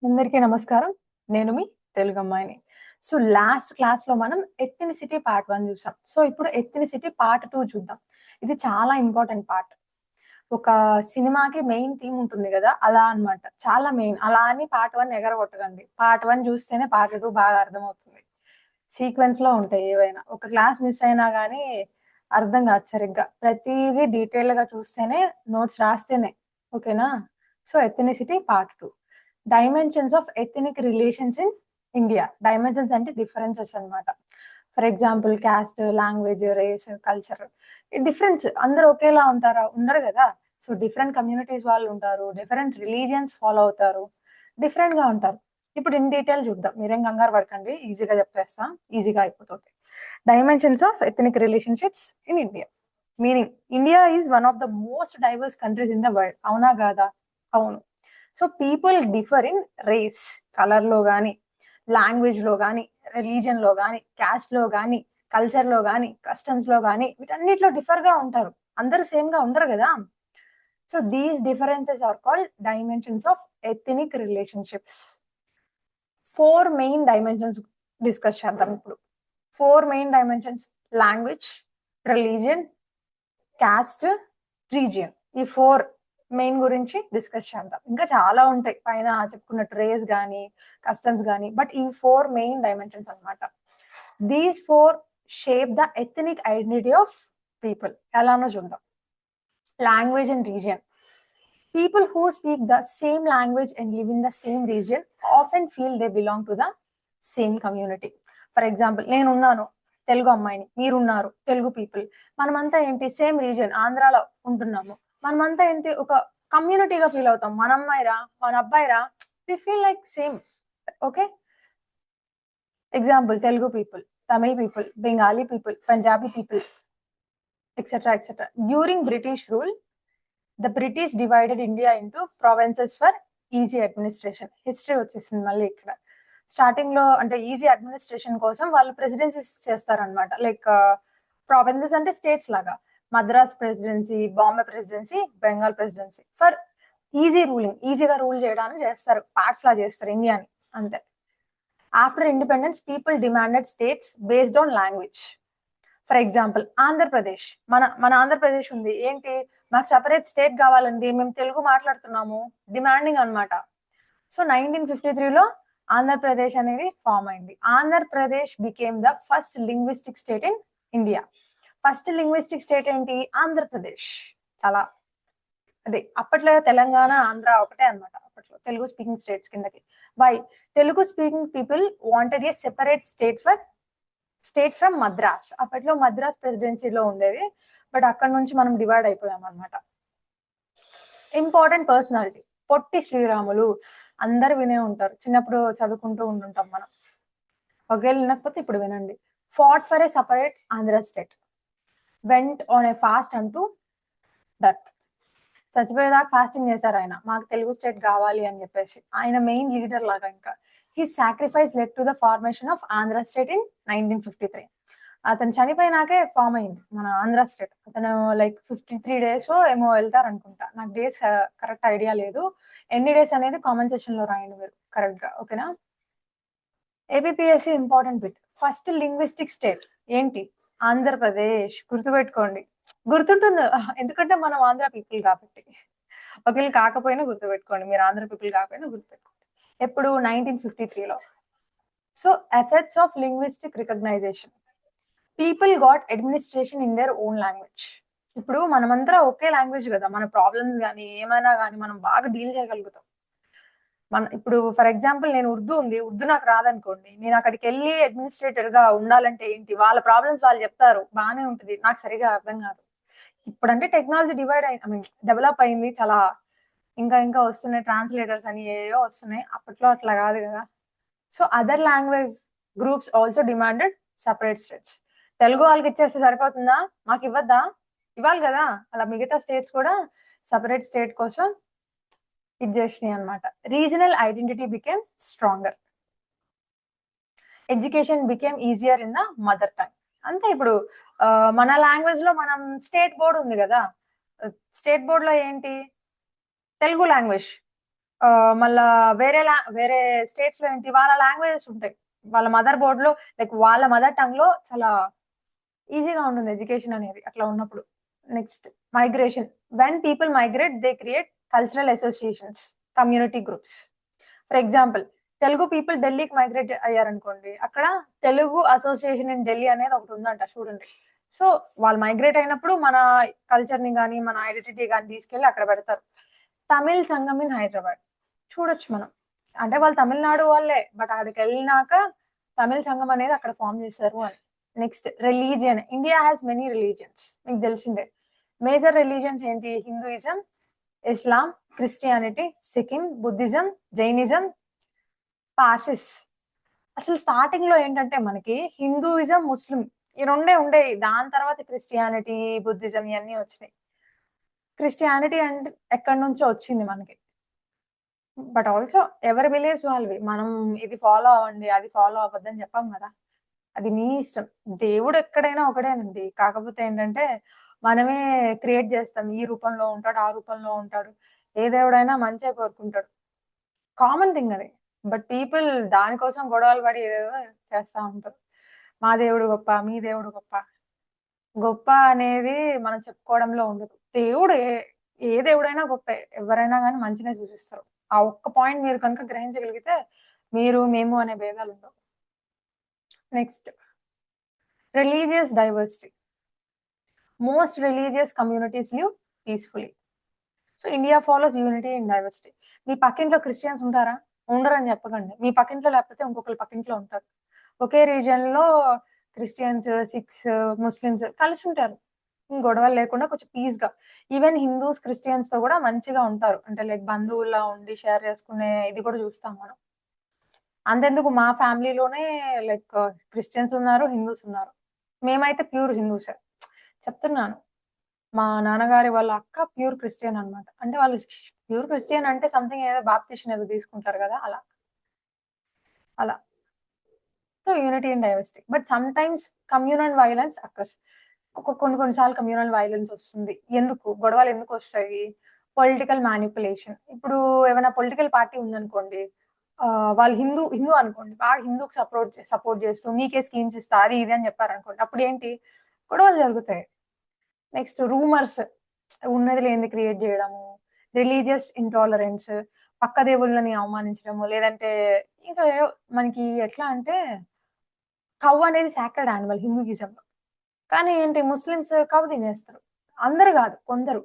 అందరికీ నమస్కారం. నేను మీ తెలుగు అమ్మాయిని. సో, లాస్ట్ క్లాస్‌లో మనం ఎథ్నిసిటీ పార్ట్ 1 చూసాం. సో, ఇప్పుడు ఎథ్నిసిటీ పార్ట్ 2 చూద్దాం. ఇది చాలా ఇంపార్టెంట్ పార్ట్. ఒక సినిమాకి మెయిన్ థీమ్ ఉంటుంది గదా! అలా అన్నమాట. చాలా మెయిన్. అలా అని పార్ట్ 1 ఎగరగొట్టకండి. పార్ట్ 1 చూస్తేనే పార్ట్ 2 బాగా అర్థమవుతుంది. సీక్వెన్స్‌లో ఉంటాయి ఏవైనా. ఒక క్లాస్ మిస్ అయినా గానీ అర్థం కాదు సరిగ్గా. ప్రతీదీ డీటెయిల్డ్‌గా చూస్తేనే, నోట్స్ రాస్తేనే. ఓకేనా? So, ethnicity part 2. Dimensions of ethnic relations in India. Dimensions అంటే డిఫరెన్సెస్ అన్నమాట. For example caste, language, race, culture. Difference అందరూ ఒకేలా ఉంటారా? ఉండరు గదా! సో, డిఫరెంట్ కమ్యూనిటీస్ వాళ్ళు ఉంటారు. డిఫరెంట్ రిలీజియన్స్ ఫాలో అవుతారు. డిఫరెంట్‌గా ఉంటారు. ఇప్పుడు ఇన్ డీటెయిల్ చూద్దాం. మీరేం కంగారు పడకండి. ఈజీగా చెప్పేస్తా. ఈజీగా అయిపోతుంది. Dimensions of ethnic relationships in India. Meaning India is one of the most diverse countries in the world. అవునా కాదా? అవును. So people differ in race, కలర్‌లో గాని, లాంగ్వేజ్‌లో గాని, రిలీజియన్‌లో గాని, క్యాస్ట్‌లో గాని, కల్చర్‌లో గాని, కస్టమ్స్‌లో గాని వీటన్నిటిలో డిఫర్‌గా ఉంటారు. అందరూ సేమ్‌గా ఉండరు గదా! So these differences are called dimensions of ethnic relationships. 4 main dimensions discuss చేద్దాం ఇప్పుడు. 4 main dimensions: language, religion, caste, region. ఈ 4 మెయిన్ గురించి డిస్కస్ చేద్దాం. ఇంకా చాలా ఉంటాయి. పైన చెప్పుకున్నట్టు రేస్ గాని, కస్టమ్స్ గాని. బట్ ఈ 4 మెయిన్ డైమెన్షన్స్ అన్నమాట. These 4 shape the ethnic identity of people. ఎలానో చూద్దాం. Language and region. People who speak the same language and live in the same region often feel they belong to the same community. For example నేనున్నాను తెలుగు అమ్మాయిని, మీరున్నారు Telugu people. మనమంతా ఏంటి same region ఆంధ్రాలో ఉంటున్నాము. మనమంతా ఏంటి ఒక కమ్యూనిటీగా ఫీల్ అవుతాం. మన అమ్మాయిరా, మన అబ్బాయిరా, we feel like same. Okay. Example Telugu people, Tamil people, Bengali people, Punjabi people, etcetera etcetera. During British rule, the British divided India into provinces for easy administration. History వచ్చేసింది మళ్ళీ ఇక్కడ. స్టార్టింగ్ లో అంటే ఈజీ అడ్మినిస్ట్రేషన్ కోసం వాళ్ళు ప్రెసిడెన్సీస్ చేస్తారనమాట. లైక్ ప్రావిన్సెస్ అంటే states లాగా. Madras presidency, Bombay presidency, Bengal presidency. For easy ruling, ఈజీగా రూల్ చేయడానికి చేస్తారు. పార్ట్స్ లా చేస్తారు ఇండియాని, అంతే. After independence people demanded states based on language. For example Andhra Pradesh, మన ఆంధ్రప్రదేశ్ ఉంది. ఏంటి, మాకు సెపరేట్ స్టేట్ కావాలండి, మేము తెలుగు మాట్లాడుతున్నాము, డిమాండింగ్ అన్నమాట. సో 1953లో ఆంధ్రప్రదేశ్ అనేది ఫామ్ అయింది. Andhra Pradesh became the first linguistic state in India. First linguistic state ఏంటి? ఆంధ్రప్రదేశ్. చాలా అదే అప్పట్లో తెలంగాణ, ఆంధ్ర ఒకటే అన్నమాట. అప్పట్లో తెలుగు స్పీకింగ్ స్టేట్స్ కిందకి. Why? Telugu speaking people wanted a separate state from Madras. అప్పట్లో మద్రాస్ ప్రెసిడెన్సీలో ఉండేది. బట్ అక్కడ నుంచి మనం డివైడ్ అయిపోయాం అనమాట. Important personality Potti Sriramulu. అందరు వినే ఉంటారు, చిన్నప్పుడు చదువుకుంటూ ఉంటుంటాం మనం. ఒకవేళ వినకపోతే ఇప్పుడు వినండి. Fought for a separate Andhra state, went on a fast అంటూ డెత్. చచ్చిపోయేదాకా ఫాస్టింగ్ చేశారు ఆయన, మాకు తెలుగు స్టేట్ కావాలి అని చెప్పేసి. ఆయన మెయిన్ లీడర్ లాగా. ఇంకా he sacrifice led to the formation of Andhra state in 1953. అతను చనిపోయినాకే ఫామ్ అయింది మన ఆంధ్ర స్టేట్. అతను లైక్ 53 డేస్ ఏమో వెళ్తారు అనుకుంటా. నాకు డేస్ కరెక్ట్ ఐడియా లేదు. ఎన్ని డేస్ అనేది కామెంట్ సెక్షన్ లో రాయండి మీరు కరెక్ట్ గా. ఓకేనా? APSC important bit. First linguistic state ఏంటి? ఆంధ్రప్రదేశ్. గుర్తుపెట్టుకోండి. గుర్తుంటుంది, ఎందుకంటే మనం ఆంధ్ర పీపుల్ కాబట్టి. ఒకవేళ కాకపోయినా గుర్తుపెట్టుకోండి, మీరు ఆంధ్ర పీపుల్ కాకపోయినా గుర్తుపెట్టుకోండి. ఎప్పుడు? 1953లో. So effects of linguistic recognization. People got administration in their own language. ఇప్పుడు మనమంతా ఒకే లాంగ్వేజ్ కదా, మన ప్రాబ్లమ్స్ కానీ ఏమైనా కానీ మనం బాగా డీల్ చేయగలుగుతాం. ఇప్పుడు ఫర్ ఎగ్జాంపుల్ నేను ఉర్దూ ఉంది, ఉర్దూ నాకు రాదనుకోండి, నేను అక్కడికి వెళ్ళి అడ్మినిస్ట్రేటర్ గా ఉండాలంటే ఏంటి, వాళ్ళ ప్రాబ్లమ్స్ వాళ్ళు చెప్తారు, బాగానే ఉంటుంది, నాకు సరిగా అర్థం కాదు. ఇప్పుడంటే టెక్నాలజీ డివైడ్ అయింది, ఐ మీన్ డెవలప్ అయింది చాలా. ఇంకా ఇంకా వస్తున్నాయి ట్రాన్స్లేటర్స్ అని, ఏవో వస్తున్నాయి. అప్పట్లో అట్లా కాదు కదా. So other language groups also demanded separate states. Telugu వాళ్ళకి ఇచ్చేస్తే సరిపోతుందా? మాకు ఇవ్వద్దా? ఇవ్వాలి కదా. అలా మిగతా స్టేట్స్ కూడా సపరేట్ స్టేట్ కోసం ఇచ్చేసినాయి అనమాట. Regional identity became stronger. Education became easier in the mother tongue. అంతే. ఇప్పుడు మన లాంగ్వేజ్ లో మనం స్టేట్ బోర్డ్ ఉంది కదా. స్టేట్ బోర్డ్ లో ఏంటి? తెలుగు లాంగ్వేజ్. మళ్ళా వేరే స్టేట్స్ లో ఏంటి వాళ్ళ లాంగ్వేజెస్ ఉంటాయి. వాళ్ళ మదర్ బోర్డ్ లో లైక్ వాళ్ళ మదర్ టంగ్ లో చాలా ఈజీగా ఉంటుంది ఎడ్యుకేషన్ అనేది అట్లా ఉన్నప్పుడు. Next migration. When people migrate they create cultural associations, community groups. For example Telugu people ఢిల్లీకి మైగ్రేట్ అయ్యారనుకోండి, అక్కడ తెలుగు అసోసియేషన్ ఇన్ ఢిల్లీ అనేది ఒకటి ఉందంట చూడండి. సో వాళ్ళు మైగ్రేట్ అయినప్పుడు మన కల్చర్ ని గానీ మన ఐడెంటిటీ గానీ తీసుకెళ్లి అక్కడ పెడతారు. తమిళ్ సంఘం ఇన్ హైదరాబాద్ చూడొచ్చు మనం. అంటే వాళ్ళు తమిళనాడు వాళ్ళే, బట్ అక్కడికి వెళ్ళినాక తమిళ సంఘం అనేది అక్కడ ఫామ్ చేశారు అని. Next religion. India has many religions, మీకు తెలిసిందే. మేజర్ రిలీజియన్స్ ఏంటి? హిందూయిజం, ఇస్లాం, క్రిస్టియానిటీ, సిక్కిం, బుద్ధిజం, జైనిజం, పార్సిస్. అసలు స్టార్టింగ్ లో ఏంటంటే మనకి హిందూయిజం, ముస్లిం ఈ రెండే ఉండేవి. దాని తర్వాత క్రిస్టియానిటీ, బుద్ధిజం ఇవన్నీ వచ్చినాయి. క్రిస్టియానిటీ అంటే ఎక్కడి నుంచో వచ్చింది మనకి. బట్ ఆల్సో ఎవరి బిలీవ్స్ వాళ్ళవి. మనం ఇది ఫాలో అవ్వండి, అది ఫాలో అవ్వద్దని చెప్పాం కదా. అది మీ ఇష్టం. దేవుడు ఎక్కడైనా ఒకడేనండి. కాకపోతే ఏంటంటే మనమే క్రియేట్ చేస్తాం. ఈ రూపంలో ఉంటాడు, ఆ రూపంలో ఉంటాడు. ఏ దేవుడైనా మంచే కోరుకుంటాడు. కామన్ థింగ్ అది. బట్ పీపుల్ దానికోసం గొడవలు పడి ఏదేదో చేస్తా ఉంటారు. మా దేవుడు గొప్ప, మీ దేవుడు గొప్ప. గొప్ప అనేది మనం చెప్పుకోవడంలో ఉండదు. దేవుడు ఏ దేవుడైనా గొప్పే. ఎవరైనా గాని మంచినే చూపిస్తారు. ఆ ఒక్క పాయింట్ మీరు కనుక గ్రహించగలిగితే మీరు, మేము అనే భేదాలుండవు. Next religious diversity. Most religious communities live peacefully. So India follows unity in diversity. మీ పక్కింట్లో క్రిస్టియన్స్ ఉంటారా? ఉండరని చెప్పకండి. మీ పక్కింట్లో లేకపోతే ఇంకొకళ్ళ పక్కింట్లో ఉంటారు. ఒకే రీజియన్‌లో క్రిస్టియన్స్, సిఖ్స్, ముస్లిమ్స్ కలిసుంటారు. గొడవలు లేకుండా కొంచెం పీస్‌గా. ఈవెన్ హిందూస్, క్రిస్టియన్స్‌తో కూడా మంచిగా ఉంటారు. అంటే లైక్ బంధువుల్లా ఉండి షేర్ చేసుకునే ఇది కూడా చూస్తాం మనం. అంతెందుకు మా ఫ్యామిలీలోనే లైక్ క్రిస్టియన్స్ ఉన్నారు, హిందూస్ ఉన్నారు. మేమైతే ప్యూర్ హిందూసే. చెప్తున్నాను. మా నాన్నగారి వాళ్ళ అక్క ప్యూర్ క్రిస్టియన్ అన్నమాట. అంటే వాళ్ళు ప్యూర్ క్రిస్టియన్ అంటే సంథింగ్ ఏదో బాప్టిషన్ ఏదో తీసుకుంటారు గదా! అలా. అలా. So, unity in diversity. But sometimes communal violence occurs. కొన్ని కొన్ని సార్లు కమ్యూనల్ వయలెన్స్ ఒస్తుంది. ఎందుకు? గొడవలు ఎందుకొస్తాయి? Political manipulation. ఇప్పుడు ఏమైనా పొలిటికల్ పార్టీ ఉందనుకోండి. వాళ్ళు హిందూ అనుకోండి. బాగా హిందూకి సపోర్ట్ చేస్తూ మీకే స్కీమ్స్ ఇస్తా అది ఇది అని చెప్పారనుకోండి. అప్పుడేంటి? గొడవలు జరుగుతాయి. Next rumours. ఉన్నది లేనిది క్రియేట్ జేయడము. Religious intolerance. పక్క దేవుళ్ళని అవమానించడము. లేదంటే ఇంకా ఏవో మనకి ఎట్లా అంటే కౌ అనేది సాక్రెడ్ యానిమల్ హిందూయిజంలో. కానీ ఏంటి ముస్లిమ్స్ కౌ తినేస్తారు. అందరూ గాదు కొందరు.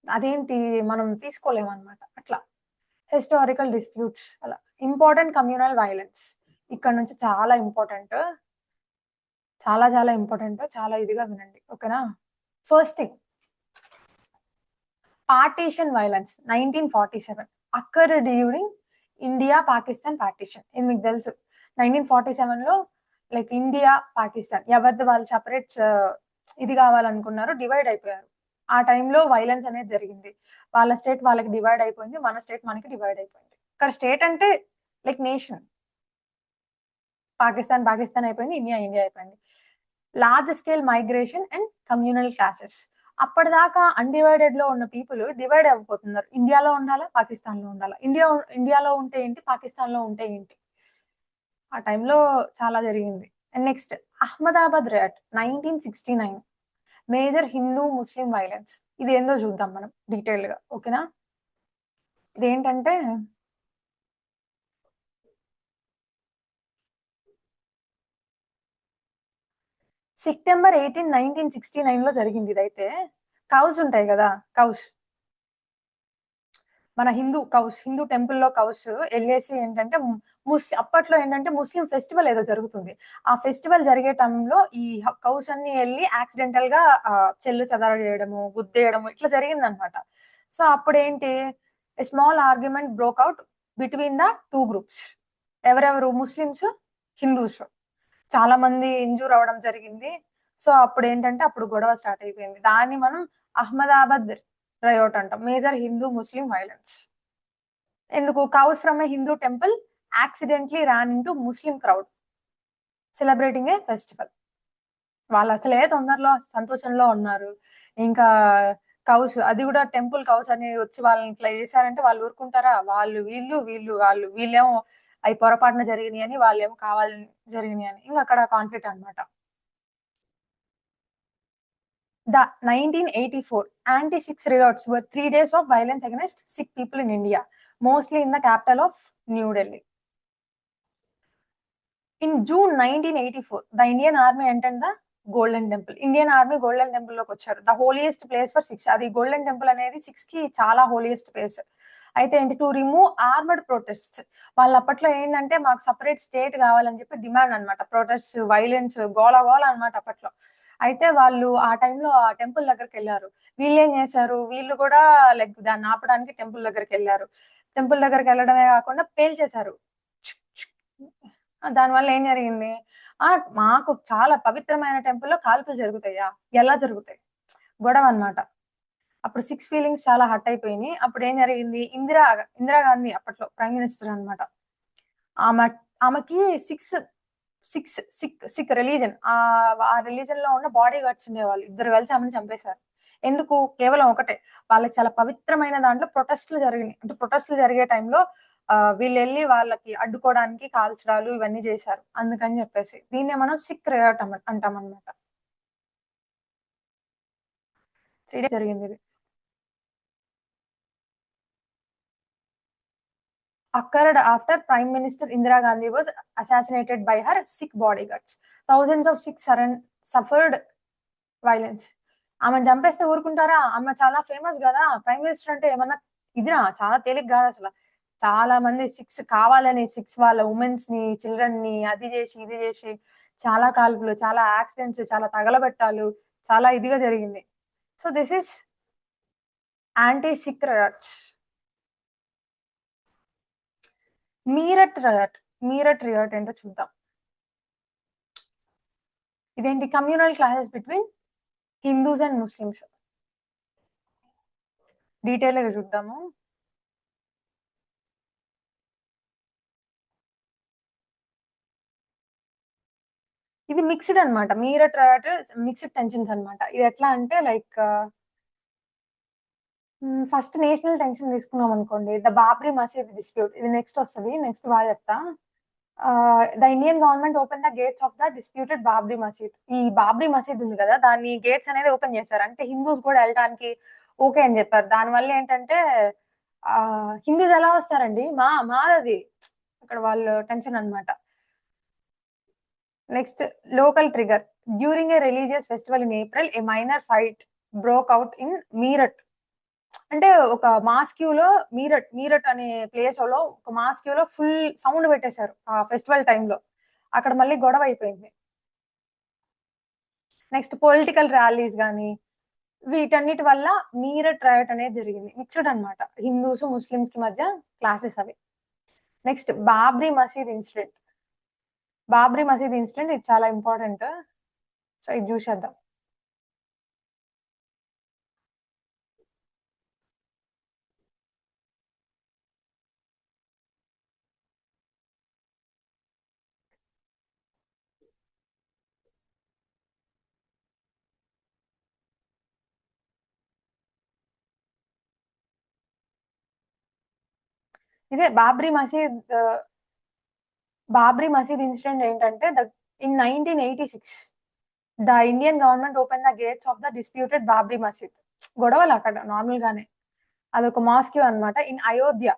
అదేంటి మనం తీసుకోలేమనమాట. అట్లా. హిస్టారికల్ డిస్ప్యూట్స్ అలా. Important communal violence. ఇక్కడ నుంచి చాలా ఇంపార్టెంట్. చాలా చాలా ఇంపార్టెంట్. చాలా ఇదిగా వినండి. ఓకేనా? First thing partition violence 1947 occurred during India Pakistan partition. ఇది మీకు తెలుసు. 1947లో లైక్ ఇండియా, పాకిస్తాన్ ఎవరిది వాళ్ళు సెపరేట్ ఇది కావాలనుకున్నారు. డివైడ్ అయిపోయారు. ఆ టైంలో వైలెన్స్ అనేది జరిగింది. వాళ్ళ స్టేట్ వాళ్ళకి డివైడ్ అయిపోయింది. మన స్టేట్ మనకి డివైడ్ అయిపోయింది. ఇక్కడ స్టేట్ అంటే లైక్ నేషన్. పాకిస్తాన్ అయిపోయింది. ఇండియా అయిపోయింది. Large scale migration and communal clashes. అప్పటిదాకా అన్‌డివైడెడ్‌లో ఉన్న పీపుల్ డివైడ్ అవ్వబోతున్నారు. ఇండియాలో ఉండాలా? పాకిస్తాన్‌లో ఉండాలా? ఇండియాలో ఉంటే ఏంటి? పాకిస్తాన్‌లో ఉంటే ఏంటి? ఆ టైంలో చాలా జరిగింది. And next Ahmedabad riot 1969 major Hindu Muslim violence. ఇదేందో చూద్దాం మనం డీటెయిల్డ్‌గా. ఓకేనా? ఇదేంటంటే సెప్టెంబర్ 18, 1969లో జరిగింది ఇదైతే. కౌస్ ఉంటాయి గదా! కౌస్. మన హిందూ టెంపుల్‌లో కౌస్ ఎళ్ళేసి ఏంటంటే అప్పట్లో ఏంటంటే ముస్లిం ఫెస్టివల్ ఏదో జరుగుతుంది. ఆ ఫెస్టివల్ జరిగే టైంలో ఈ కౌస్ అన్నీ ఎళ్లి యాక్సిడెంటల్‌గా చెల్లు చెదర చేయడము, గుద్దేయడము ఇట్లా జరిగిందనమాట. సో, అప్పుడేంటి a small argument broke out between the 2 groups. ఎవరెవరు? ముస్లిమ్స్, హిందూస్. చాలా మంది ఇంజ్యూర్ అవ్వడం జరిగింది. సో, అప్పుడు గొడవ స్టార్ట్ అయిపోయింది. దాన్ని మనం అహ్మదాబాద్ రైట్ అంటాం. Major Hindu Muslim violence. ఎందుకు? Cows from a Hindu temple accidentally ran into Muslim crowd celebrating a festival. వాళ్ళసలే తొందరలో సంతోషంలో ఉన్నారు. ఇంకా కౌస్ అది గూడా టెంపుల్ కౌస్ అని వచ్చి వాళ్ళని ఇట్లా చేశారంటే వాళ్ళు ఊరుకుంటారా? వీళ్ళేమో అయి పొరపాటున జరిగినియని, వాళ్ళేమో కావాలని జరిగినియని. ఇంగ అక్కడ కాన్ఫ్లిక్ట్ అన్నమాట. The 1984 anti-Sikh riots were 3 days of violence against Sikh people in India, mostly in the capital of New Delhi. In June 1984, the Indian Army entered the golden temple. Indian army golden temple లోకి వచ్చారు. The holiest place for six. అది golden temple అనేది six కి చాలా holiest place. అయితే ఏంటి, to remove armed protest. వాళ్ళు అప్పట్లో ఏంటంటే మాకు సపరేట్ స్టేట్ కావాలని చెప్పి డిమాండ్ అనమాట. ప్రొటెస్ట్, వైలెన్స్, గోల గోల అనమాట అప్పట్లో. అయితే వాళ్ళు ఆ టైంలో ఆ టెంపుల్ దగ్గరికి వెళ్ళారు. వీళ్ళు ఏం చేశారు, వీళ్ళు కూడా లైక్ దాన్ని ఆపడానికి టెంపుల్ దగ్గరికి వెళ్ళారు. టెంపుల్ దగ్గరికి వెళ్ళడమే కాకుండా పేల్చేశారు. దానివల్ల ఏం జరిగింది, మాకు చాలా పవిత్రమైన టెంపుల్‌లో కాల్పులు జరుగుతాయా? ఎలా జరుగుతాయి? గొడవన్నమాట. అప్పుడు సిక్స్ ఫీలింగ్స్ చాలా హర్ట్ అయిపోయినియి. అప్పుడేం జరిగింది, ఇందిరాగాంధీ అప్పట్లో ప్రైమ్ మినిస్టర్ అన్నమాట. ఆమె ఆమెకి six six sick sick religion ఆ రిలీజియన్‌లో ఉన్న బాడీ గార్డ్స్ ఉండేవాళ్ళు. ఇద్దరు కలిసి ఆమెను చంపేశారు. ఎందుకు? కేవలం ఒకటే. వాళ్ళకి చాలా పవిత్రమైన దాంట్లో ప్రొటెస్ట్‌లు జరిగినియి. అంటే ప్రొటెస్ట్‌లు జరిగే టైంలో వీళ్ళెళ్లి వాళ్ళకి అడ్డుకోవడానికి కాల్చడాలు ఇవన్నీ చేశారు. అందుకని చెప్పేసి. దీన్నే మనం సిక్ రియాట్ అంటామన్నమాట. 3 డేస్ జరిగిందిది. Occurred after Prime Minister Indira Gandhi was assassinated by her Sikh bodyguards. Thousands of Sikhs suffered violence. ఆమెను చంపేస్తే ఊరుకుంటారా? ఆమె చాలా ఫేమస్ గదా! ప్రైమ్ మినిస్టర్ అంటే ఏమన్నా ఇదినా? చాలా తేలిక గాదసల. చాలా మంది సిక్స్ కావాలని సిక్స్ వాళ్ళ వుమెన్స్‌ని, చిల్డ్రన్‌ని అది జేసి, ఇది జేసి చాలా కాల్పులు, చాలా యాక్సిడెంట్స్, చాలా తగలబెట్టాలు, చాలా ఇదిగా జరిగింది. So, this is anti Sikh riots. Meerut riot. Meerut riot ఏంటో చూద్దాం. ఇదేంటి, communal clashes between Hindus and Muslims. డీటెయిల్‌గా చూద్దాము. ఇది మిక్స్‌డ్ అన్నమాట. మీరట్ రియాట్ మిక్స్‌డ్ టెన్షన్స్ అన్నమాట. ఇది ఎట్లా అంటే లైక్ ఫస్ట్ నేషనల్ టెన్షన్ తీసుకున్నామనుకోండి. The Babri Masjid dispute. ఇది నెక్స్ట్ వస్తది. నెక్స్ట్ బాగా చెప్తా. The Indian government open the gates of the disputed Babri Masjid. ఈ బాబ్రీ మసీద్ ఉంది కదా! దాని గేట్స్ అనేది ఓపెన్ చేశారు. అంటే హిందూస్ కూడా ఎళ్ళటానికి ఓకే అని చెప్పారు. దానివల్ల ఏంటంటే హిందూస్ ఎలా వస్తారండి? మాదది. అక్కడ వాళ్ళు టెన్షన్ అన్నమాట. Next local trigger. During a religious festival in April a minor fight broke out in Meerut. అంటే ఒక మీరట్ అనే ప్లేస్‌లో ఒక మాస్క్యూలో ఫుల్ సౌండ్ పెట్టేశారు. ఆ ఫెస్టివల్ టైమ్‌లో. అక్కడ మళ్ళీ గొడవ అయిపోయింది. నెక్స్ట్ పొలిటికల్ ర్యాలీస్ గాని, వీటన్నిటి వల్ల మీరట్ రైట్ అనేది జరిగింది. మిక్స్‌డ్ అన్నమాట. హిందూస్, ముస్లిమ్స్‌కి మధ్య క్లాషెస్ అవి. నెక్స్ట్ బాబ్రీ మసీద్ ఇన్సిడెంట్ ఇది చాలా ఇంపార్టెంట్. సో, ఇది చూసేద్దాం. ఇదే బాబ్రీ మసీద్ ఇన్సిడెంట్ ఏంటంటే in 1986 the Indian government open the gates of the disputed Babri మసీద్. గొడవలు అక్కడ నార్మల్ గానే. అదొక మాస్క్యూ అన్నమాట. In Ayodhya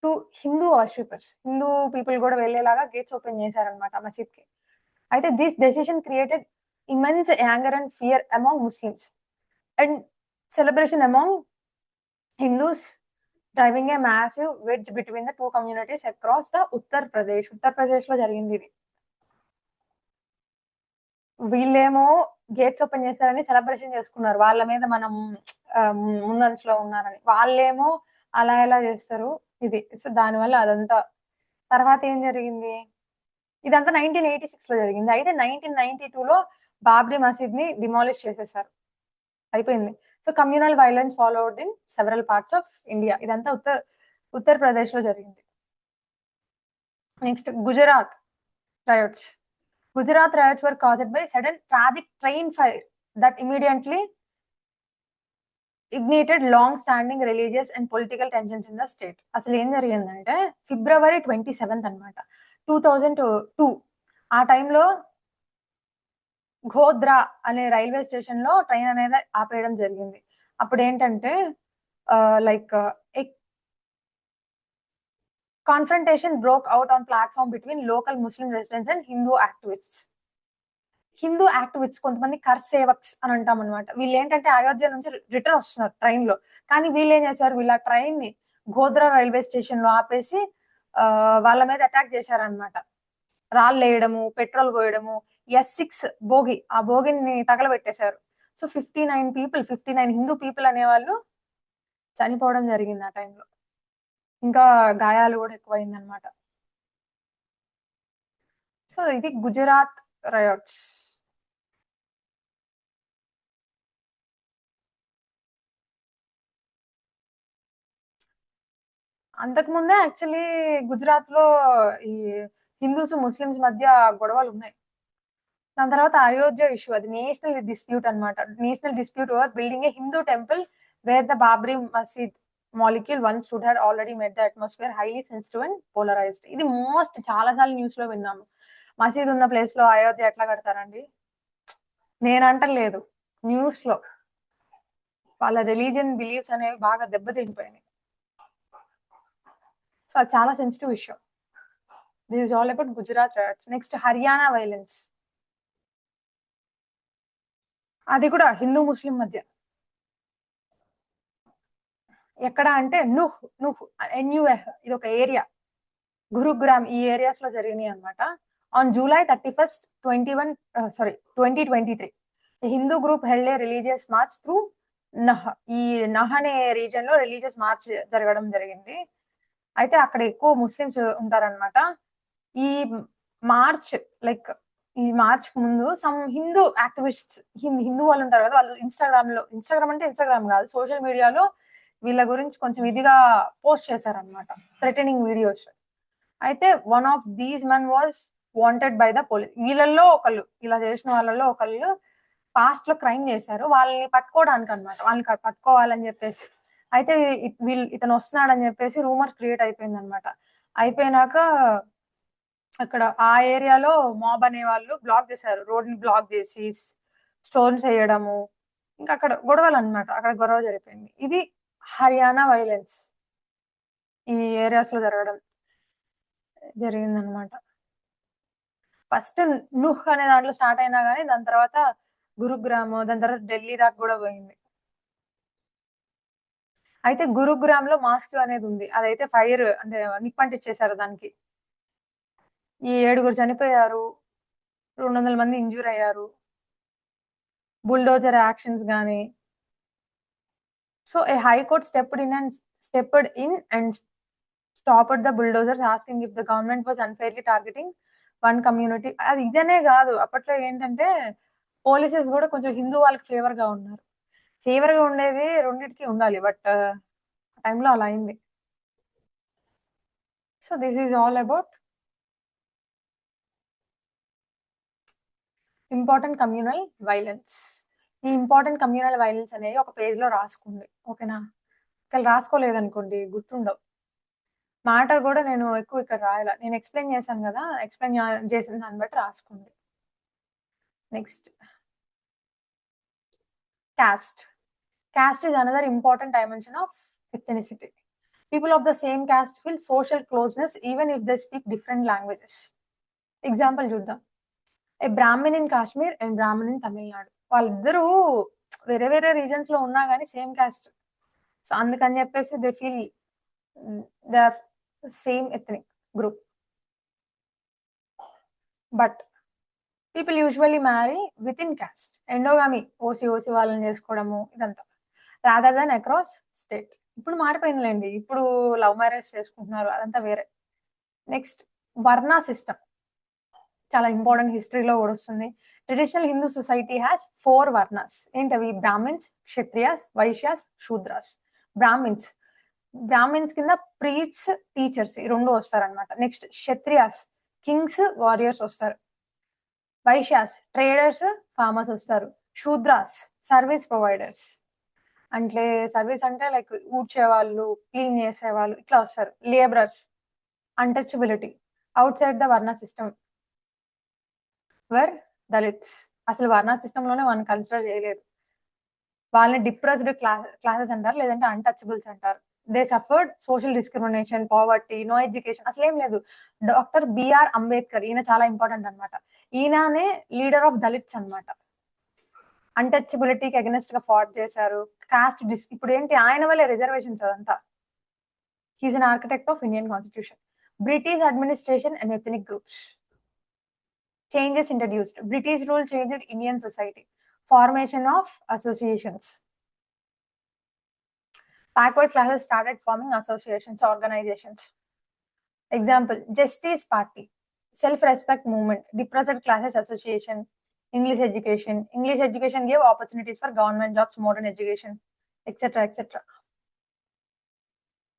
to Hindu worshippers. Hindu people కూడా వెళ్ళేలాగా గేట్స్ ఓపెన్ చేశారన్నమాట మసీద్‌కి. అయితే this decision created immense anger and fear among Muslims and celebration among Hindus, driving A massive wedge between the 2 communities across the Uttar Pradesh. ఉత్తరప్రదేశ్‌లో జరిగిందిది. వీళ్ళేమో గేట్స్ ఓపెన్ చేశారని celebration చేసుకున్నారు. వాళ్ళ మీద మనం ముందంజలో ఉన్నారని. వాళ్ళేమో అలా ఎలా చేస్తారు ఇది. సో, దానివల్ల అదంతా. తర్వాత ఏం జరిగింది? ఇదంతా 1986లో జరిగింది. అయితే 1992లో బాబ్రీ మసీద్‌ని డిమాలిష్ చేసేసారు. అయిపోయింది. So, communal violence followed in several parts of India. ఇదంతా ఉత్తరప్రదేశ్‌లో జరిగింది. Next Gujarat rights. Gujarat riots were caused by sudden tragic train fire that immediately ignited long-standing religious and political tensions in the state. అసలు ఏం జరిగిందంటే February 27th అన్నమాట 2002 ఆ టైంలో ఘోద్రా అనే రైల్వే స్టేషన్‌లో ట్రైన్ అనేది ఆపేయడం జరిగింది. అప్పుడేంటంటే like a confrontation broke out on platform between local Muslim residents and Hindu activists కొంతమంది కర్ సేవక్స్ అని అంటామనమాట. వీళ్ళేంటంటే అయోధ్య నుంచి రిటర్న్ వస్తున్నారు ట్రైన్‌లో. కానీ వీళ్ళేం చేశారు, వీళ్ళ ట్రైన్‌ని గోధ్రా రైల్వే స్టేషన్‌లో ఆపేసి వాళ్ళ మీద అటాక్ చేశారనమాట. రాళ్ళేయడము, పెట్రోల్ పోయడము, ఎస్6 బోగి ఆ బోగిని తగలబెట్టేశారు. సో 59 హిందూ పీపుల్ అనేవాళ్ళు చనిపోవడం జరిగింది ఆ టైంలో. ఇంకా గాయాలు కూడా ఎక్కువయిందనమాట. సో ఇది గుజరాత్ రయోట్స్. అంతకుముందే యాక్చువల్లీ గుజరాత్‌లో ఈ హిందూస్, ముస్లిమ్స్ మధ్య గొడవలున్నాయి. దాని తర్వాత అయోధ్య ఇష్యూ అది నేషనల్ డిస్ప్యూట్ అన్నమాట. National dispute over building a Hindu temple where the Babri Masjid molecule one stood had already made the atmosphere highly sensitive and polarised. ఇది మోస్ట్ చాలా సార్లు న్యూస్‌లో విన్నాము. మసీద్ ఉన్న ప్లేస్‌లో అయోధ్య ఎట్లా కడతారండి? నేనంటలేదు. న్యూస్‌లో. వాళ్ళ రిలీజియన్ బిలీఫ్స్ అనేవి బాగా దెబ్బతినిపోయినాయి. సో అది చాలా sensitive issue. This is all about Gujarat riots. Next Haryana violence. అది కూడా హిందూ ముస్లిం మధ్య. ఎక్కడ అంటే ఎన్యుఎహ్ ఇది ఒక ఏరియా. గురుగ్రామ్ ఈ ఏరియాస్ లో జరిగినాయి అన్నమాట. On July 31st 2023 Hindu group held a religious march through Nuh. ఈ నహ్ అనే రీజన్ లో రిలీజియస్ మార్చ్ జరగడం జరిగింది. అయితే అక్కడ ఎక్కువ ముస్లిమ్స్ ఉంటారన్నమాట. ఈ మార్చ్ లైక్ ఈ మార్చ్ ముందు సమ్ హిందూ యాక్టివిస్ట్స్ హిందూ వాళ్ళు ఉంటారు కదా, వాళ్ళు ఇన్స్టాగ్రామ్ అంటే ఇన్స్టాగ్రామ్ కాదు, సోషల్ మీడియాలో వీళ్ళ గురించి కొంచెం ఇదిగా పోస్ట్ చేశారనమాట, థ్రెటనింగ్ వీడియోస్. అయితే one of these men was wanted by the police. వీళ్ళల్లో ఒకళ్ళు, ఇలా చేసిన వాళ్ళలో ఒకళ్ళు పాస్ట్ లో క్రైమ్ చేశారు. వాళ్ళని పట్టుకోవడానికి అనమాట, వాళ్ళని పట్టుకోవాలని చెప్పేసి. అయితే ఇతను వస్తున్నాడని చెప్పేసి రూమర్స్ క్రియేట్ అయిపోయింది అనమాట. అయిపోయినాక అక్కడ ఆ ఏరియాలో మాబ్ అనే వాళ్ళు బ్లాక్ చేశారు, రోడ్ ని బ్లాక్ చేసి స్టోన్స్ వేయడము, ఇంకా అక్కడ గొడవలు అనమాట. అక్కడ గొడవ జరిగిపోయింది. ఇది హర్యానా వైలెన్స్ ఈ ఏరియాస్ లో జరిగిందనమాట. ఫస్ట్ నుహ్ అనే దాంట్లో స్టార్ట్ అయినా కానీ దాని తర్వాత గురుగ్రామ్, దాని తర్వాత ఢిల్లీ దాకా కూడా పోయింది. అయితే గురుగ్రామ్ లో మాస్క్ అనేది ఉంది, అదైతే ఫైర్ అంటే నిప్పంటిచ్చేశారు దానికి. ఈ 7 చనిపోయారు, 200 మంది ఇంజూర్ అయ్యారు. బుల్డోజర్ యాక్షన్స్ గానీ. So a high court stepped in and stopped the bulldozers asking if the government was unfairly targeting one community. అది ఇదనే కాదు, అప్పట్లో ఏంటంటే పోలీసెస్ కూడా కొంచెం హిందూ వాళ్ళకి ఫేవర్ గా ఉన్నారు. ఫేవర్ గా ఉండేది రెండింటికి ఉండాలి, బట్ టైంలో అలా అయింది. So this is all about important communal violence. ఈ ఇంపార్టెంట్ కమ్యూనల్ వైలెన్స్ అనేది ఒక పేజ్ లో రాసుకోండి, ఓకేనా? ఇక్కడ రాసుకోలేదనుకోండి గుర్తుండవు. మ్యాటర్ కూడా నేను ఎక్కువ ఇక్కడ రాయాల, నేను ఎక్స్ప్లెయిన్ చేశాను కదా, ఎక్స్ప్లెయిన్ చేసిన దాన్ని బట్టి రాసుకోండి. Next caste. Caste is another important dimension of ethnicity. People of the same caste feel social closeness even if they speak different languages. Example చూద్దాం. A Brahmin in Kashmir and Brahmin in Tamil Nadu. వాళ్ళిద్దరూ వేరే వేరే reasons లో ఉన్నా కానీ same caste. So అందుకని చెప్పేసి they feel they are same ethnic group. But people usually marry within caste. Endogamy OC వాళ్ళని చేసుకోవడము ఇదంతా, రాదర్ దాన్ అక్రాస్ స్టేట్. ఇప్పుడు మారిపోయిందిలేండి, ఇప్పుడు లవ్ మ్యారేజ్ చేసుకుంటున్నారు, అదంతా వేరే. నెక్స్ట్ వర్ణ సిస్టమ్, చాలా ఇంపార్టెంట్, హిస్టరీలో కూడా వస్తుంది. Traditional Hindu society has 4 వర్ణాస్. ఏంటవి? బ్రాహ్మిన్స్, క్షత్రియాస్, వైశ్యాస్, శూద్రాస్. బ్రాహ్మిన్స్ కింద ప్రీస్ట్స్, టీచర్స్ ఈ 2 వస్తారనమాట. నెక్స్ట్ క్షత్రియాస్, కింగ్స్, వారియర్స్ వస్తారు. వైశ్యాస్, ట్రేడర్స్, ఫార్మర్స్ వస్తారు. Shudras, service providers. అంటే సర్వీస్ అంటే లైక్ ఊడ్చేవాళ్ళు, క్లీన్ చేసేవాళ్ళు ఇట్లా వస్తారు. Labourers, untouchability. ఔట్‌సైడ్ ద వర్ణ సిస్టమ్ వర్ దళిత్స్. అసలు వర్ణ సిస్టమ్‌లోనే వాళ్ళని కన్సిడర్ చేయలేదు. వాళ్ళని డిప్రెస్డ్ క్లాసెస్ అంటారు. లేదంటే అన్‌టచబుల్స్ అంటారు. They suffered social discrimination, poverty, no education అసలేం లేదు. డాక్టర్ బిఆర్ అంబేద్కర్ ఈయన చాలా ఇంపార్టెంట్ అన్నమాట. ఈయననే లీడర్ ఆఫ్ దళిత్స్ అన్నమాట. అన్‌టచబిలిటీకి అగైనెస్ట్‌గా ఫాట్ చేశారు. ఇప్పుడేంటి ఆయన వల్లే రిజర్వేషన్స్ అదంతా. He is an architect of Indian constitution. British administration and ethnic groups. Changes introduced. British rule changed Indian society. Formation of associations. Backward classes started forming associations, organizations. Example, Justice Party, Self-Respect Movement, Depressed Classes Association, English Education. English education gave opportunities for government jobs, modern education, etc., etc.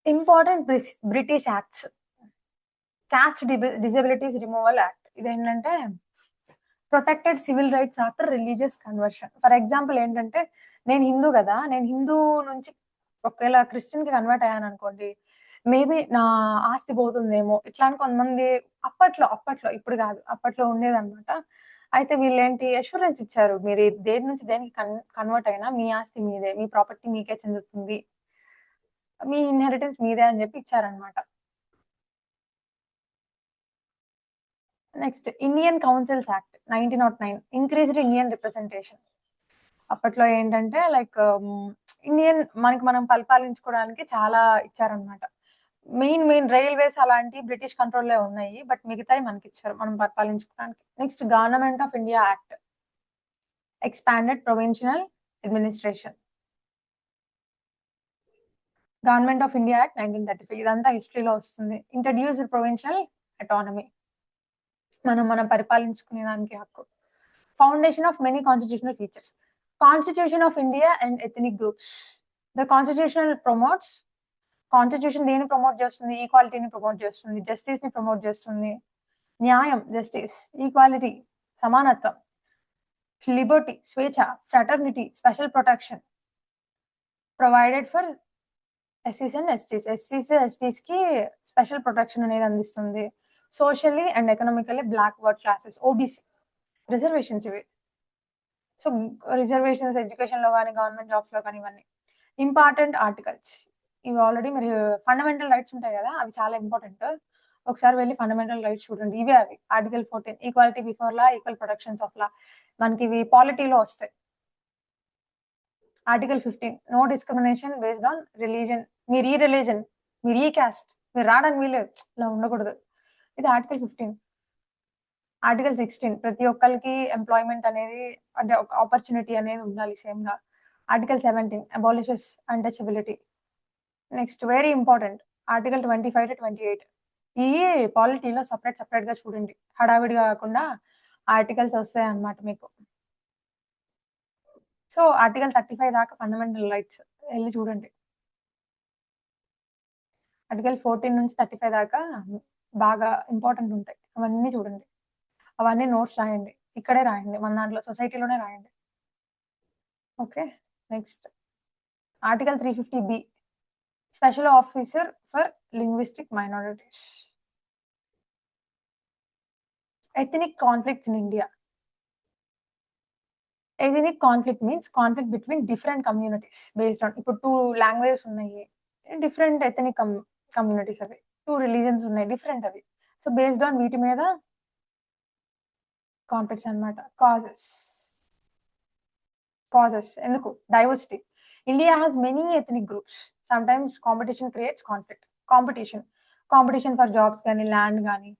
Important British acts. Caste Disabilities Removal Act. ఇదేంటంటే protected civil rights after religious conversion. For example ఏంటంటే, నేను హిందూ గదా! నేను హిందూ నుంచి ఒకవేళ క్రిస్టియన్‌కి convert అయ్యాననుకోండి, maybe నా ఆస్తి పోతుందేమో ఇట్లా అని కొంతమంది అప్పట్లో ఇప్పుడు గాదు. అప్పట్లో ఉండేదనమాట. అయితే వీళ్ళేంటి అష్యూరెన్స్ ఇచ్చారు. మీరు దేని నుంచి దేనికి కన్వర్ట్ అయినా మీ ఆస్తి మీదే. మీ ప్రాపర్టీ మీకే చెందుతుంది. మీ ఇన్‌హెరిటెన్స్ మీదే అని జెప్పి ఇచ్చారనమాట. Next Indian councils act 1909 increased Indian representation. అప్పట్లో ఏంటంటే లైక్ మనకి మనం పరిపాలించుకోవడానికి చాలా ఇచ్చారనమాట. మెయిన్ రైల్వేస్ అలాంటివి బ్రిటిష్ కంట్రోల్‌లో ఉన్నాయి. బట్ మిగతాయి మనకిచ్చారు మనం పరిపాలించుకోవడానికి. Next government of India act. Expanded provincial administration. Government of India act 1935 ఇదంతా హిస్టరీలో వస్తుంది. Introduced provincial autonomy. మనం పరిపాలించుకునే దానికి హక్కు. Foundation of many constitutional features. Constitution of India and ethnic groups. The constitution దేన్ని ప్రమోట్ చేస్తుంది? ఈక్వాలిటీని ప్రమోట్ చేస్తుంది. జస్టిస్‌ని ప్రమోట్ చేస్తుంది. న్యాయం జస్టిస్, ఈక్వాలిటీ సమానత్వం, లిబర్టీ స్వేచ్ఛ, fraternity special protection provided for ఎస్సీస్ అండ్ ఎస్టీస్‌కి స్పెషల్ ప్రొటెక్షన్ అనేది అందిస్తుంది. Socially and economically backward classes OBC reservations ఇవి. సో రిజర్వేషన్స్ ఎడ్యుకేషన్‌లో గాని, గవర్నమెంట్ జాబ్స్‌లో కానీ ఇవన్నీ. Important articles. ఇవి ఆల్రెడీ మీరు ఫండమెంటల్ రైట్స్ ఉంటాయి గదా! అవి చాలా ఇంపార్టెంట్. ఒకసారి వెళ్లి ఫండమెంటల్ రైట్స్ చూడండి. ఇవే అవి. Article 14 equality before law, equal protections of law. మనకివి పాలిటీలో వస్తాయి. Article 15 no discrimination based on religion. మీరు ఈ రిలీజియన్, మీరు ఈ కాస్ట్, మీరు రావడానికి వీల్లేదు. ఇలా ఉండకూడదు. ఇది ఆర్టికల్ 15. ఆర్టికల్ 16 ప్రతి ఒక్కళ్ళకి ఎంప్లాయ్‌మెంట్ అనేది అంటే ఒక ఆపర్చునిటీ అనేది ఉండాలి సేమ్‌గా. Article 17 abolishes untouchability. Next very important article 25-28. ఇయి పాలిటీలో సెపరేట్‌గా చూడండి. హడావిడిగా కాకుండా ఆర్టికల్స్ వస్తాయన్నమాట మీకు. సో, ఆర్టికల్ 35 దాకా ఫండమెంటల్ రైట్స్ ఎళ్లి చూడండి. ఆర్టికల్ 14 నుంచి 35 దాకా బాగా ఇంపార్టెంట్ ఉంటాయి. అవన్నీ చూడండి. అవన్నీ నోట్స్ రాయండి. ఇక్కడే రాయండి. మన దాంట్లో సొసైటీలోనే రాయండి. Okay. Next article 350 special officer for linguistic minorities. Ethnic conflicts in India. Ethnic conflict means conflict between different communities based on ఇప్పుడు 2 లాంగ్వేజెస్ ఉన్నాయి. డిఫరెంట్ ఎథనిక్ కమ్యూనిటీస్ అవి. 2 రిలీజియన్స్ ఉన్నాయి. డిఫరెంట్ అవి. సో, బేస్డ్ ఆన్ వీటి మీద కాన్ఫ్లిక్ట్స్ అన్నమాట. Causes ఎందుకు? Diversity. India has many ethnic groups. Sometimes competition creates conflict. Competition for jobs గాని, ల్యాండ్ గాని.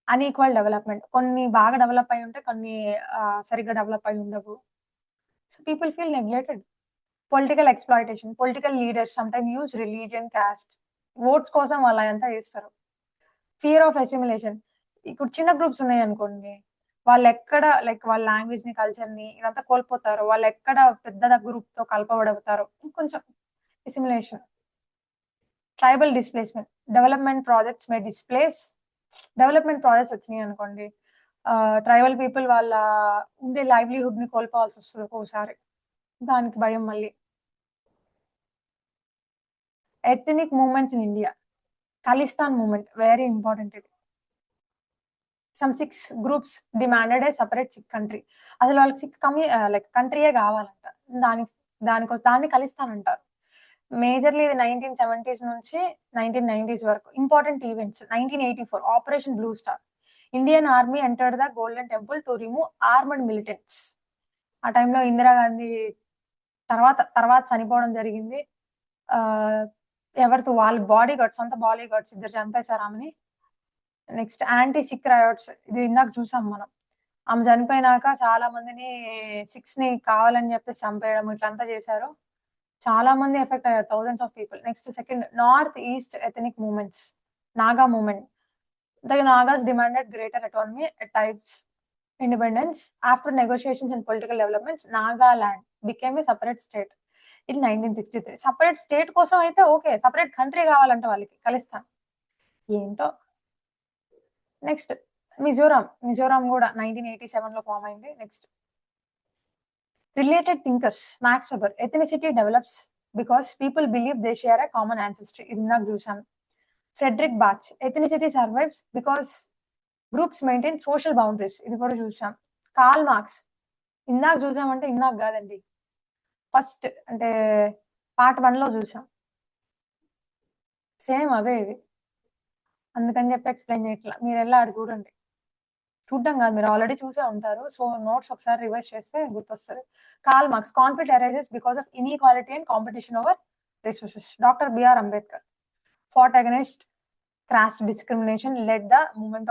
Unequal development. కొన్ని బాగా డెవలప్ అయ్యి ఉంటాయి. కొన్ని సరిగ్గా డెవలప్ అయ్యి ఉండవు. So, people feel neglected. Political exploitation. Political leaders sometime use religion, caste votes కోసం వాళ్ళు అదంతా చేస్తారు. Fear of assimilation. ఇప్పుడు చిన్న గ్రూప్స్ ఉన్నాయనుకోండి. వాళ్ళెక్కడ లైక్ వాళ్ళ లాంగ్వేజ్‌ని, కల్చర్‌ని ఇదంతా కోల్పోతారో, వాళ్ళెక్కడ పెద్ద గ్రూప్‌తో కలపబడతారో కొంచెం assimilation. Tribal displacement. Development projects వచ్చినాయనుకోండి. ట్రైబల్ పీపుల్ వాళ్ళ ఉండే లైవ్లీహుడ్‌ని కోల్పోవాల్సొస్తది ఒక్కోసారి. దానికి భయం మళ్ళీ. Ethnic movements in India. Khalistan movement very important ఇది. Some 6 groups demanded a separate Sikh country. అసలు వాళ్ళకి సిక్ లైక్ కంట్రీయే కావాలంట. దాన్ని ఖలిస్తాన్ అంటారు. మేజర్లీ ఇది 1970s నుంచి 1990s వరకు. Important events 1984 operation blue star. Indian army entered the golden temple to remove armed militants. ఆ టైంలో ఇందిరాగాంధీ తర్వాత చనిపోవడం జరిగింది. ఎవరితో వాళ్ళ సొంత బాడీ గార్డ్స్ ఇద్దరు చంపేశారు ఆమెని. నెక్స్ట్ యాంటీ సిక్ రయోట్స్, ఇది ఇందాక చూసాం మనం. ఆమె చనిపోయినాక చాలా మందిని సిక్స్ ని కావాలని చెప్పేసి చంపేయడం ఇట్లంతా చేశారు. చాలా మంది ఎఫెక్ట్ అయ్యారు, thousands of people. Next second north east ethnic movements. Naga movement. The Nagas demanded greater autonomy types independence. After negotiations and political developments Nagaland became a separate state in 1963. Separate state కోసం అయితే ఓకే, సపరేట్ కంట్రీ కావాలంటే వాళ్ళకి ఖలిస్తాన్ ఏంటో. Next Mizoram కూడా 1987 లో form అయింది. Next related thinkers. Max Weber. Ethnicity develops because people believe they share a common ancestry. ఇది ఇందాక చూసాను. ఫ్రెడరిక్ బాచ్. Ethnicity survives because groups maintain social boundaries. ఇది కూడా చూసాం. Karl Marx. ఇందాక చూసామంటే ఇందాక కాదండి, ఫస్ట్ అంటే పార్ట్ 1 లో చూసాం. సేమ్ అవే ఇవి, అందుకని చెప్పి ఎక్స్ప్లెయిన్ చేయట్లా. మీరు వెళ్ళి ఆడ చూడండి. చూడడం కాదు, మీరు ఆల్రెడీ చూసే ఉంటారు. సో నోట్స్ ఒకసారి రివైజ్ చేస్తే గుర్తొస్తుంది. Karl Marx. Conflict arises because of inequality and competition over resources. Doctor B R Ambedkar. fought against caste discrimination, led the movement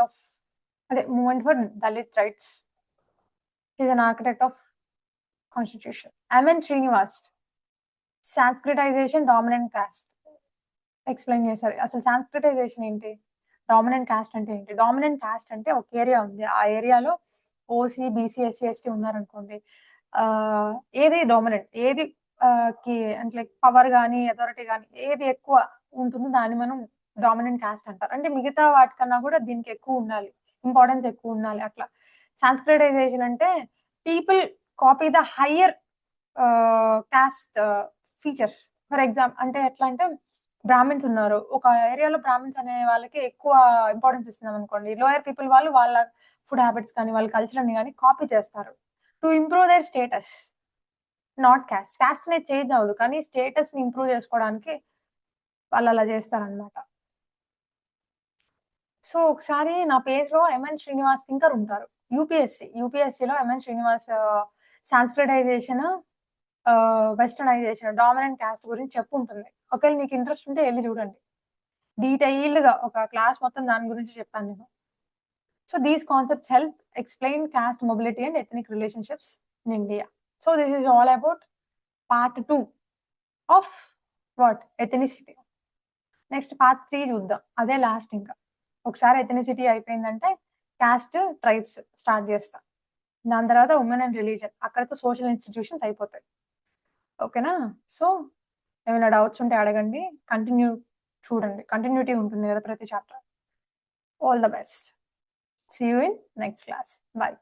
for Dalit rights. He is an architect of constitution. M.N. Srinivas. Sanskritization, dominant caste. Explain చేశారు. అసలు Sanskritisation ఏంటి, dominant cost అంటే ఏంటి. Dominant cost అంటే ఒక area ఉంది, ఆ ఏరియాలో ఓసీ బీసీ ఎస్సీ ఎస్టీ ఉన్నారనుకోండి, ఏది డామినెంట్, ఏది కి అంటే లైక్ పవర్ కానీ అథారిటీ కానీ ఏది ఎక్కువ ఉంటుందో దాన్ని మనం డామినెంట్ కాస్ట్ అంటారు. అంటే మిగతా వాటికన్నా కూడా దీనికి ఎక్కువ ఉండాలి, ఇంపార్టెన్స్ ఎక్కువ ఉండాలి అట్లా. సాంస్క్రిటైజేషన్ అంటే people copy the higher cost features. For example అంటే ఎట్లా అంటే బ్రాహ్మిన్స్ ఉన్నారు, ఒక ఏరియాలో బ్రాహ్మిన్స్ అనే వాళ్ళకి ఎక్కువ ఇంపార్టెన్స్ ఇస్తున్నాం అనుకోండి, లోయర్ పీపుల్ వాళ్ళు వాళ్ళ ఫుడ్ హ్యాబిట్స్ కానీ వాళ్ళ కల్చర్ అని కానీ కాపీ చేస్తారు to improve their status. Not caste. Caste అనేది చేంజ్ అవ్వదు, కానీ స్టేటస్ ని ఇంప్రూవ్ చేసుకోవడానికి వాళ్ళు అలా చేస్తారనమాట. సో ఒకసారి నా పేజ్ లో ఎంఎన్ శ్రీనివాస్ థింకర్ ఉంటారు, యూపీఎస్సీలో MN Srinivas sanskritisation, westernisation, dominant caste గురించి చెప్పుంటుంది. ఒకవేళ మీకు ఇంట్రెస్ట్ ఉంటే వెళ్ళి చూడండి. డీటెయిల్డ్ గా ఒక క్లాస్ మొత్తం దాని గురించి చెప్పాను నేను. So these concepts help explain caste mobility and ethnic relationships in India. So this is all about part 2 of what? Ethnicity. Next part 3 చూద్దాం, అదే లాస్ట్. ఇంకా ఒకసారి ఎథనిసిటీ అయిపోయిందంటే కాస్ట్ ట్రైబ్స్ స్టార్ట్ చేస్తాం, దాని తర్వాత ఉమెన్ అండ్ రిలీజన్, అక్కడతో social institutions అయిపోతాయి. ఓకేనా? సో ఏమైనా డౌట్స్ ఉంటే అడగండి, చూడండి, కంటిన్యూటీ ఉంటుంది కదా ప్రతి chapter. All the best. See you in next class. Bye.